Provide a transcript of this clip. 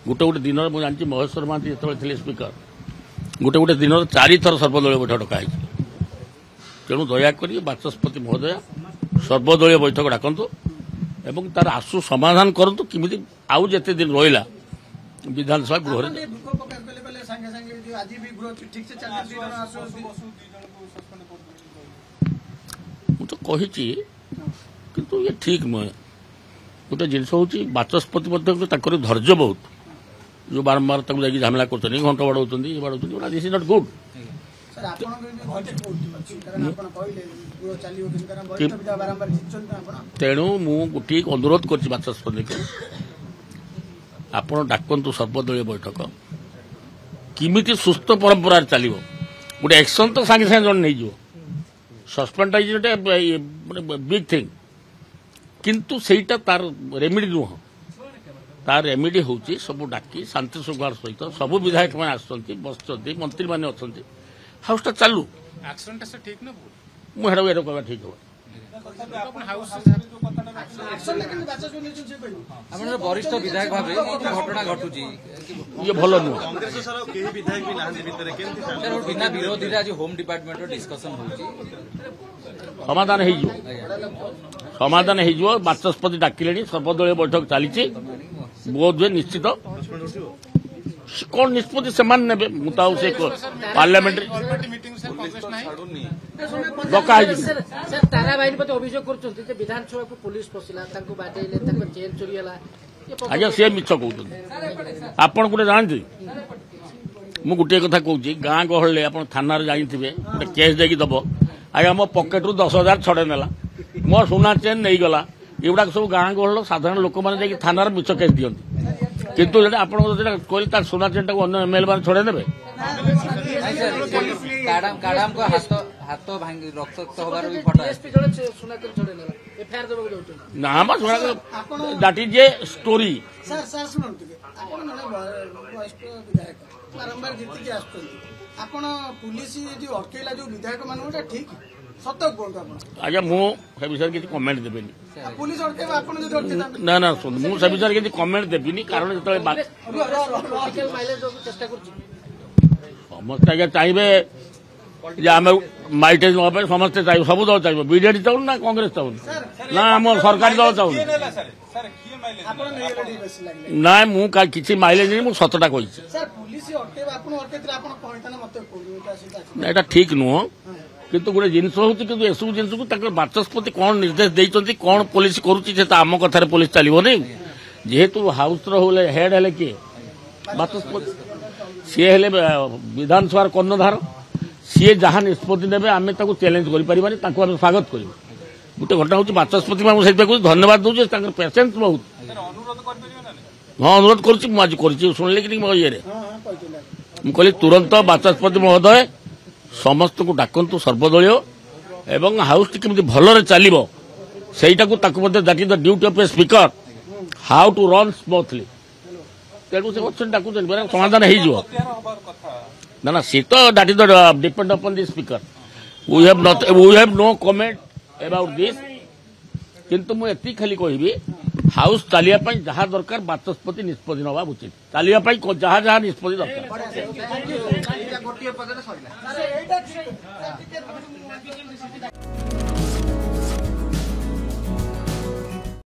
गोटे गोटे दिन मुझे जानती महेश्वर महांती जो स्पीकर गोटे गोटे दिन 4 थर सर्वदलीय बैठक डकाई तेणु दयाकोरी बाचस्पति महोदय सर्वदलीय बैठक डाकतु एवं तार आशु समाधान करूँ किमी आउ जिते दिन रहा विधानसभा गृह मुझे कही किंतु ये ठीक नुहे गोटे जिनस हूँ बाचस्पति धैर्य बहुत जो बारंबार झमेला कर घंटा बाड़ाऊँ दिस इज नॉट गुड तेणु मु गोटे अनुरोध कर बाचस्पति को आपण डाकतु सर्वदलीय बैठक किमिति सुस्थ परंपरा चलो गोटे एक्शन तो सांगे सांगे जन नहीं सस्पेंड गोटे बिग थिंग किंतु सेटा तार रेमेडी नुह तार रेमेडी हूँ सब डाकी शांति श्रृंखला सहित सब विधायक मैंने आसुँच बस मंत्री मैंने अच्छा हाउसटा चालू मुझे कहवा ठीक हो वरिष्ठ विधायक भाव घटना घटू ये भल नुह बिना विरोधी आज होम डिपार्टमेंट डिस्कसन हो समाधान हो बाचस्पति डाकिले सर्वदलीय बैठक चली बोध हुए निश्चित कौन निष्पत्ति से पार्लियामेंट डका विधानसभा को पुलिस पशिला चेन चोरी आज्ञा सी मिछ कहते आपड़ गोटे जानते मु गोटे कथा कहूँ गाँ गहल आप थाना जाइए गोटे केस देकी दब आज्ञा मो पकेट रू 10,000 छड़े नेला मो सुना चेन नहीं गला एगुड़ा सब गाँ गहल साधारण लोक मैंने थाना मिछ केस दिखती किंतु आप कहले सुना चेन टाक अन्य एमएलए मैंने छड़े देवे ना दैट इज ए स्टोरी बारंबार जीतिकी आपण पुलिस जो अटकेला जो विधायक मान ठीक सत कहूँ आज्ञा मुझे विषय किसी कमेंट देवेनी पुलिस ना ना शुण मुझे विषय किसी कमेंट देविनी कारण जो चेष्टा कर समस्त आज्ञा चाहिए आम माइटेज नापे समस्ते चाहिए सब दल चाहिए बीजेडी चाहूँ ना कांग्रेस चाहूँ ना आम सरकारी दल चाहूँ ना मुझे माइलेज नहीं मुझे सतटा कही यहाँ ठीक नुह किंतु गोटे जिनस हूँ कि एसबू जिन को बाचस्पति कौन निर्देश देते कौन पुलिस करुम कथार पुलिस चलो नहीं जेहेतु हाउस हेड है किए बाचस्पति सी हेले विधानसभा कर्णधार सी जहाँ निष्पत्ति ने आम चैलेंज कर स्वागत कर गोटे घटना हूँ बाचस्पति से धन्यवाद दूसरे पेसेंस बहुत हाँ अनुरोध कर शुणिले कि मो ये कहली तुरंत बाचस्पति महोदय समस्त को डाकतु सर्वदलीय एवं हाउस टी केमती भलरे चलो सहीटा that is the duty of a speaker how to run smoothly तेणु से क्वेश्चन डाकुन समाधान हो ना ना सी तो that is the depend upon the speaker we have no comment about this किंतु मुझे खाली कहि हाउस चलिया जहाँ दरकार बाचस्पति निष्पत्ति नवा उचित चलिया जहाँ जहाँ निष्पत्ति दरकार